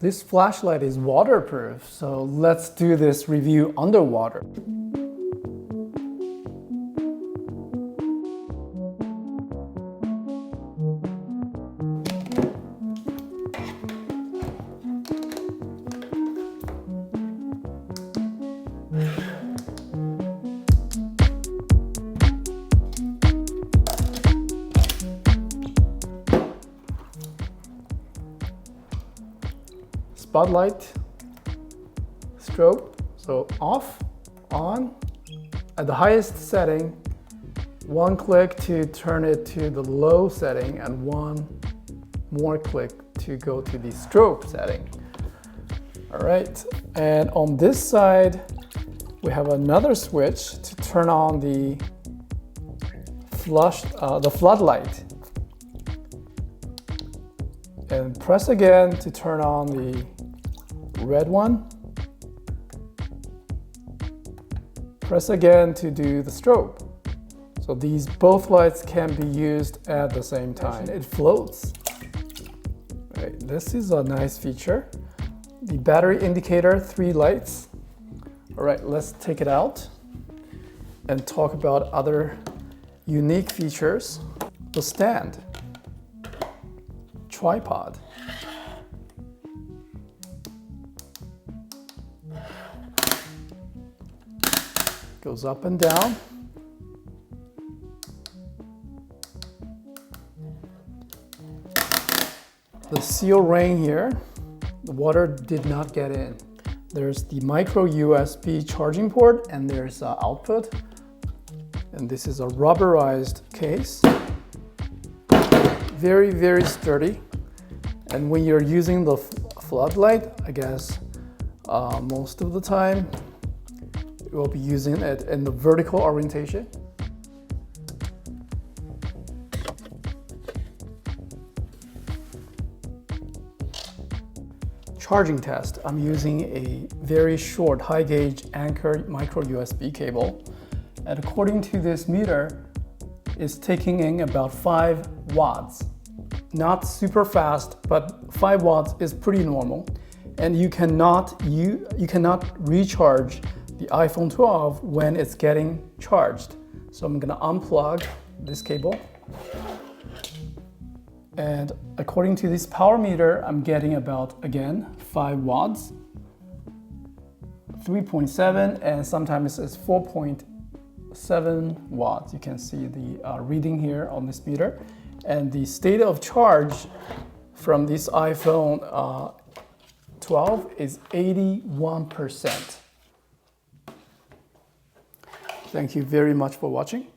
This flashlight is waterproof, so let's do this review underwater. Spotlight, strobe, so off, on, at the highest setting, one click to turn it to the low setting and one more click to go to the strobe setting. All right, and on this side, we have another switch to turn on the floodlight. And press again to turn on the red one. Press again to do the strobe. So these both lights can be used at the same time. It floats. Right, this is a nice feature. The battery indicator, 3 lights. All right, let's take it out and talk about other unique features. The stand. Tripod. Goes up and down. The seal ring here, the water did not get in. There's the micro USB charging port and there's output. And this is a rubberized case. Very, very sturdy. And when you're using the floodlight, I guess most of the time, you will be using it in the vertical orientation. Charging test, I'm using a very short high gauge Anchor micro USB cable. And according to this meter, it's taking in about 5 watts. Not super fast, but 5 watts is pretty normal. And you cannot recharge the iPhone 12 when it's getting charged. So I'm gonna unplug this cable. And according to this power meter, I'm getting about, again, 5 watts, 3.7, and sometimes it's 4.7 watts. You can see the reading here on this meter. And the state of charge from this iPhone 12 is 81%. Thank you very much for watching.